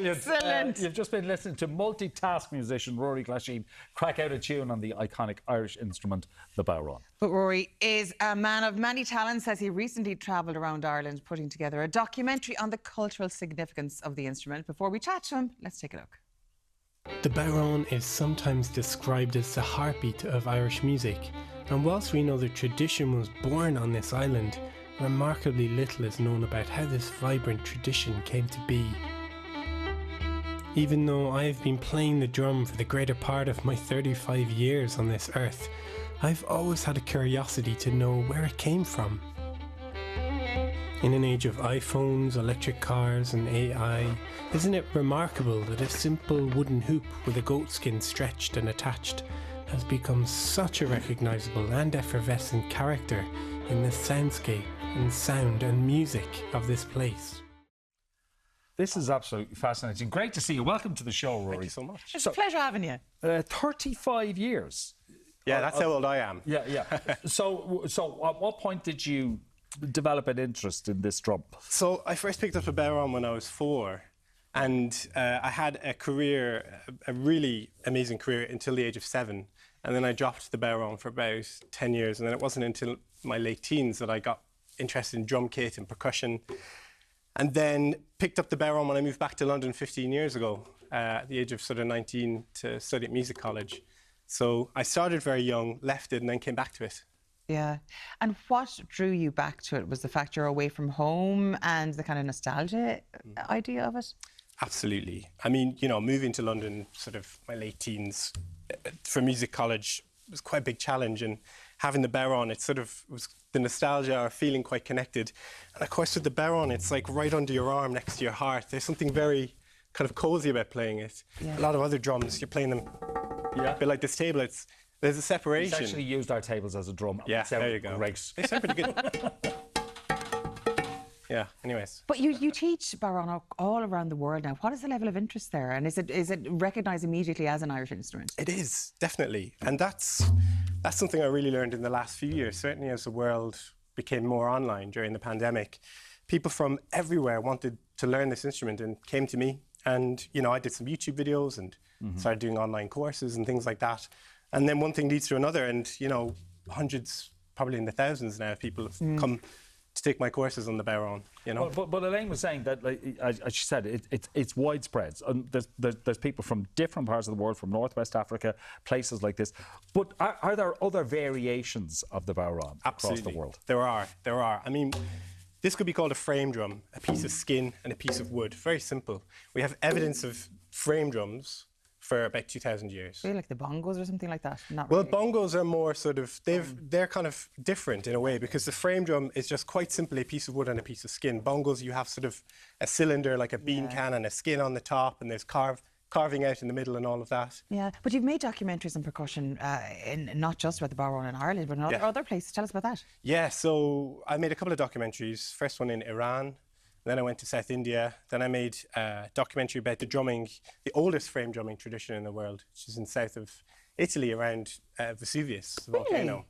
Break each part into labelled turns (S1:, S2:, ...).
S1: Excellent.
S2: You've just been listening to multitask musician Ruairi Glasheen crack out a tune on the iconic Irish instrument, the bodhran.
S1: But Rory is a man of many talents, as he recently travelled around Ireland putting together a documentary on the cultural significance of the instrument. Before we chat to him, let's take a look.
S3: The bodhran is sometimes described as the heartbeat of Irish music, and whilst we know the tradition was born on this island, remarkably little is known about how this vibrant tradition came to be. Even though I have been playing the drum for the greater part of my 35 years on this earth, I've always had a curiosity to know where it came from. In an age of iPhones, electric cars and AI, isn't it remarkable that a simple wooden hoop with a goat skin stretched and attached has become such a recognisable and effervescent character in the soundscape and sound and music of this place?
S2: This is absolutely fascinating. Great to see you. Welcome to the show, Rory.
S3: Thank you so much.
S1: It's a pleasure having you.
S2: 35 years.
S3: Yeah, that's how old I am.
S2: Yeah. So at what point did you develop an interest in this drum?
S3: So I first picked up a bodhran when I was 4, and I had a career, a really amazing career until the age of 7, and then I dropped the bodhran for about 10 years, and then it wasn't until my late teens that I got interested in drum kit and percussion, and then picked up the bodhran when I moved back to London 15 years ago, at the age of sort of 19, to study at music college. So I started very young, left it, and then came back to it.
S1: Yeah. And what drew you back to it? Was the fact you're away from home and the kind of nostalgia idea of it?
S3: Absolutely. I mean, you know, moving to London, sort of my late teens, for music college was quite a big challenge, and having the bodhran, it sort of was the nostalgia or feeling quite connected. And of course with the bodhran, it's like right under your arm next to your heart. There's something very kind of cozy about playing it. Yeah. A lot of other drums, you're playing them a bit like this table. There's a separation.
S2: He's actually used our tables as a drum.
S3: Yeah, there you go.
S2: Great.
S3: They sound pretty good. Yeah, anyways.
S1: But you teach bodhran all around the world now. What is the level of interest there? And is it recognised immediately as an Irish instrument?
S3: It is, definitely. And that's something I really learned in the last few years, certainly as the world became more online during the pandemic. People from everywhere wanted to learn this instrument and came to me. And, you know, I did some YouTube videos and started doing online courses and things like that. And then one thing leads to another, and, you know, hundreds, probably in the thousands now, people have come to take my courses on the bodhran, you know.
S2: But Elaine was saying that, like, as she said, it's widespread. And there's people from different parts of the world, from Northwest Africa, places like this. But are there other variations of the bodhran across the world?
S3: There are. I mean, this could be called a frame drum, a piece of skin and a piece of wood. Very simple. We have evidence of frame drums for about 2,000 years.
S1: Really, like the bongos or something like that? Not
S3: well,
S1: really.
S3: bongos are more sort of, they're kind of different in a way, because the frame drum is just quite simply a piece of wood and a piece of skin. Bongos, you have sort of a cylinder, like a bean can, and a skin on the top, and there's carving out in the middle and all of that.
S1: Yeah, but you've made documentaries on percussion, not just about the bodhran in Ireland, but in other places. Tell us about that.
S3: Yeah, so I made a couple of documentaries. First one in Iran, then I went to South India. Then I made a documentary about the drumming, the oldest frame drumming tradition in the world, which is in south of Italy, around Vesuvius, the volcano.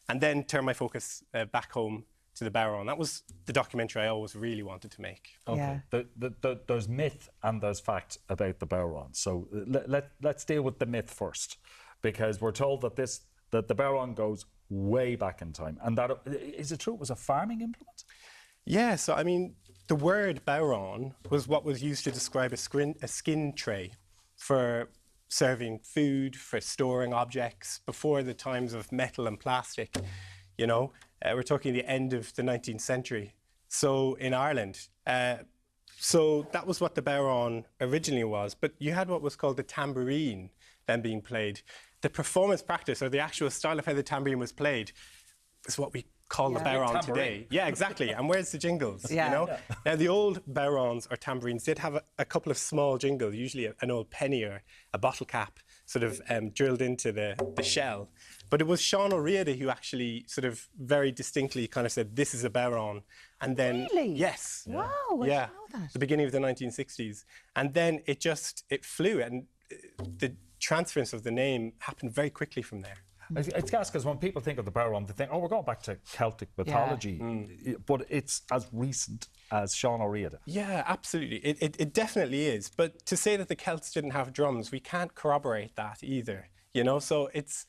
S3: And then turned my focus back home to the bodhran. That was the documentary I always really wanted to make.
S2: Okay. Yeah. There's myth and there's fact about the bodhran. So let's deal with the myth first, because we're told that the bodhran goes way back in time. And that is it true it was a farming implement?
S3: Yeah, so I mean, the word bodhran was what was used to describe a skin tray for serving food, for storing objects, before the times of metal and plastic, you know. We're talking the end of the 19th century. So in Ireland, so that was what the bodhran originally was. But you had what was called the tambourine then being played. The performance practice, or the actual style of how the tambourine was played, is what we call the bodhran today. Yeah, exactly. And where's the jingles, you know? Yeah. Now, the old bodhrans or tambourines did have a couple of small jingles, usually an old penny or a bottle cap sort of drilled into the shell. But it was Sean O'Riordan who actually sort of very distinctly kind of said, this is a bodhran. And then,
S1: really?
S3: Yes.
S1: Wow, I didn't know that.
S3: The beginning of the 1960s. And then it flew, and the transference of the name happened very quickly from there.
S2: It's gas, because when people think of the bodhran, they think, oh, we're going back to Celtic mythology. But it's as recent as Sean O'Reilly did.
S3: Yeah, absolutely. It definitely is. But to say that the Celts didn't have drums, we can't corroborate that either. You know, so it's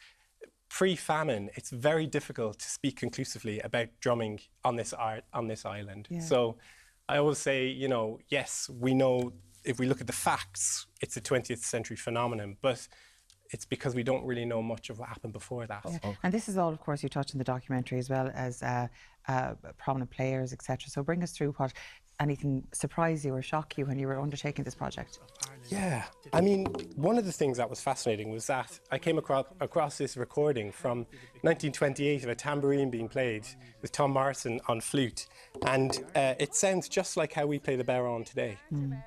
S3: pre-famine. It's very difficult to speak conclusively about drumming on this island.
S1: Yeah.
S3: So I always say, you know, yes, we know if we look at the facts, it's a 20th century phenomenon, but it's because we don't really know much of what happened before that.
S1: Yeah. Okay. And this is all, of course, you touched in the documentary as well as prominent players, etc. So bring us through what anything surprised you or shocked you when you were undertaking this project?
S3: Yeah, I mean, one of the things that was fascinating was that I came across this recording from 1928 of a tambourine being played with Tom Morrison on flute, and it sounds just like how we play the bodhran today,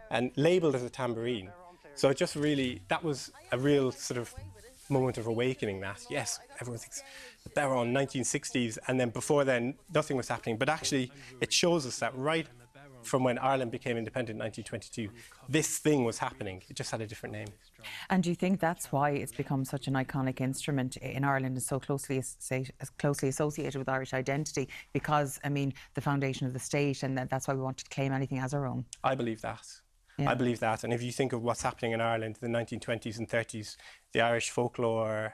S3: and labelled as a tambourine. So it just really, that was a real sort of moment of awakening that, yes, everyone thinks the bodhran 1960s, and then before then, nothing was happening. But actually, it shows us that right from when Ireland became independent in 1922, this thing was happening. It just had a different name.
S1: And do you think that's why it's become such an iconic instrument in Ireland and so closely associated with Irish identity? Because, I mean, the foundation of the state, and that's why we want to claim anything as our own.
S3: I believe that. Yeah. I believe that. And if you think of what's happening in Ireland in the 1920s and 30s, the Irish folklore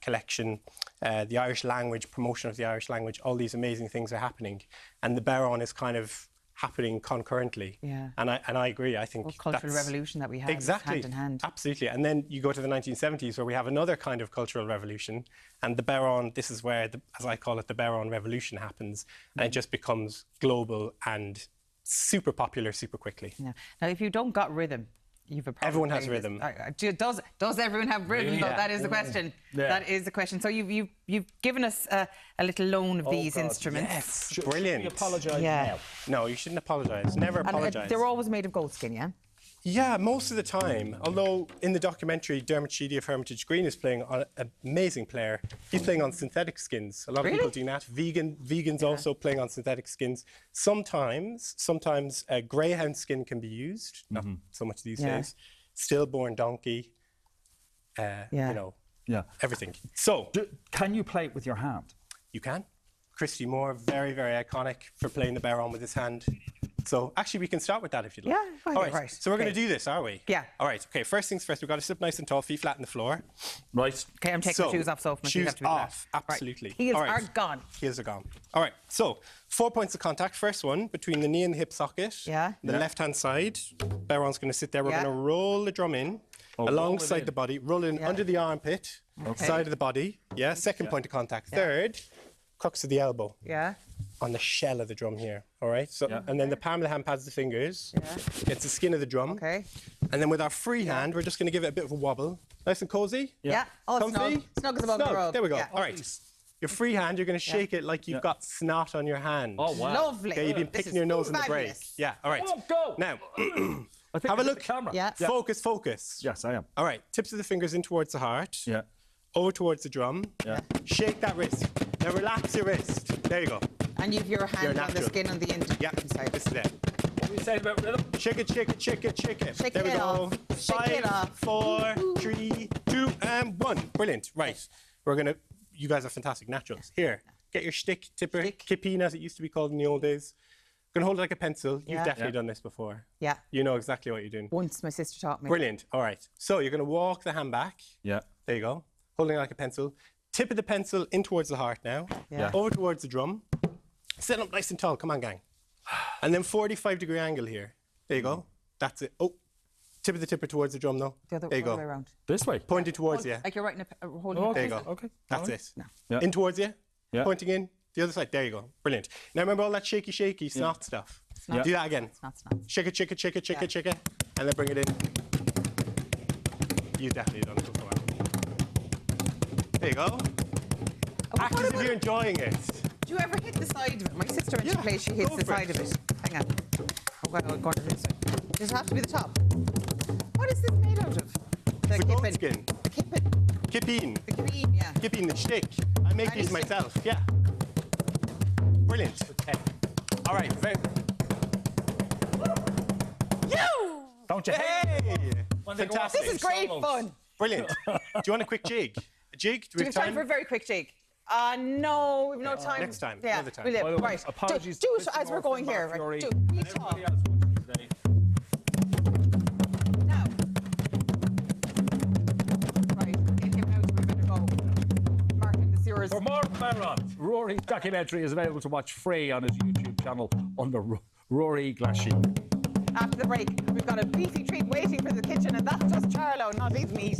S3: collection, the Irish language, promotion of the Irish language, all these amazing things are happening. And the bodhran is kind of happening concurrently. Yeah. And I agree. I think
S1: cultural revolution that we have
S3: exactly
S1: hand in hand.
S3: Absolutely. And then you go to the 1970s where we have another kind of cultural revolution, and the bodhran, this is where, as I call it, the bodhran revolution happens, and it just becomes global and super popular super quickly.
S1: Yeah. Now, if you don't got rhythm, you've a problem.
S3: Everyone has rhythm.
S1: Does everyone have rhythm?
S3: Yeah.
S1: That is the question. Yeah. That is the question. So you've given us a little loan of these instruments.
S3: Yes, brilliant.
S2: Should we apologise now?
S3: No, you shouldn't apologise. Never apologise.
S1: They're always made of goat skin, yeah?
S3: Yeah, most of the time. Although in the documentary, Dermot Sheedy of Hermitage Green is playing on an amazing player. He's playing on synthetic skins. A lot of people do that. Vegans also playing on synthetic skins. Sometimes greyhound skin can be used. Not so much these days. Stillborn donkey. You know, everything. So,
S2: can you play it with your hand?
S3: You can. Christy Moore, very, very iconic for playing the bodhran with his hand. So actually, we can start with that if you'd like.
S1: Yeah,
S3: all right. So we're going to do this, are we?
S1: Yeah.
S3: All right. Okay. First things first. We've got to sit nice and tall, feet flat on the floor.
S2: Right.
S1: Okay. I'm taking my shoes off. So my
S3: shoes
S1: have to be
S3: off.
S1: flat.
S3: Absolutely.
S1: Right. Heels are gone.
S3: Heels are gone. All right. So 4 points of contact. First one between the knee and the hip socket.
S1: Yeah.
S3: The left-hand side. Bodhran's going to sit there. We're going to roll the drum in alongside the body. Roll in under the armpit, side of the body. Yeah. Second point of contact. Third, crux of the elbow.
S1: Yeah.
S3: On the shell of the drum here, all right? So, and then the palm of the hand pads the fingers, gets the skin of the drum.
S1: Okay.
S3: And then with our free hand, we're just going to give it a bit of a wobble. Nice and cozy.
S1: Yeah. Oh,
S3: comfy.
S1: Snug as above the rug.
S3: There we go. All right. Your free hand, you're going to shake it like you've got snot on your hand.
S2: Oh, wow.
S1: Lovely.
S3: Okay, you've been picking your nose in the break. Yeah, all right.
S2: Oh, go.
S3: Now,
S2: have
S3: a look.
S2: Camera.
S1: Yeah.
S3: Focus.
S2: Yes, I am.
S3: All right. Tips of the fingers in towards the heart.
S2: Yeah.
S3: Over towards the drum.
S2: Yeah.
S3: Shake that wrist. Now relax your wrist. There you go.
S1: And you've your hand on the skin on the inside.
S3: This is it.
S2: What do you say about rhythm?
S3: Shake it, shake it, shake it, shake it.
S1: Shake
S3: there we
S1: it
S3: go.
S1: off. Shake it
S3: 5,
S1: off.
S3: 4, 3, 2, and 1. Brilliant. Right. We're going to, you guys are fantastic naturals. Here, get your shtick tipper, kippeen as it used to be called in the old days. Going to hold it like a pencil. You've definitely done this before.
S1: Yeah.
S3: You know exactly what you're doing.
S1: Once my sister taught me.
S3: Brilliant. All right. So you're going to walk the hand back.
S2: Yeah.
S3: There you go. Holding it like a pencil. Tip of the pencil in towards the heart now.
S1: Yeah.
S3: Over towards the drum. Sit up nice and tall. Come on, gang. And then 45-degree angle here. There you go. That's it. Oh, tip of the tipper towards the drum now.
S1: The other
S3: there you go.
S1: way around.
S2: This way.
S3: Pointing towards you.
S1: Like you're writing holding
S3: There you go.
S2: Okay.
S3: That's it.
S1: No.
S2: Yeah.
S3: In towards you.
S2: Yeah.
S3: Pointing in. The other side. There you go. Brilliant. Now remember all that shaky, snot stuff.
S1: Snot.
S3: Do that again.
S1: Snot.
S3: Shake it, shake it, shake it, shake it, shake it. And then bring it in. You've definitely done it before. There you go. Act as if you're enjoying it.
S1: Do you ever hit the side of it? My sister, when she plays, she hits the side of it. Hang on. Oh, well, going to this side. Does it have to be the top? What is this made out of? The
S3: goat skin.
S1: The kippin.
S3: Kippeen.
S1: The kippin, yeah.
S3: Kippeen, the shtick. I make these myself, yeah. Brilliant. Okay. All right, very...
S1: You!
S2: Don't you?
S3: Hey! Fantastic.
S1: This is great fun.
S3: Brilliant. Do you want a quick jig? A jig?
S1: Do we have time for a very quick jig? No, we've no time.
S3: Next time,
S1: Yeah,
S3: another time.
S1: we'll live.
S2: By the way,
S1: Right.
S2: apologies
S1: Do
S2: to
S1: it
S2: Mr.
S1: as we're
S2: Morphin,
S1: going here.
S2: Mark
S1: Right.
S2: Fury,
S1: Do
S2: and
S1: we
S2: everybody
S1: talk.
S2: else watching today.
S1: Now. Right. In him out. We better go. Martin, this is yours.
S2: For more Bodhrán, Rory's documentary is available to watch free on his YouTube channel under Ruairi Glasheen.
S1: After the break, we've got a beefy treat waiting for the kitchen, and that's just Charlo, not his meat.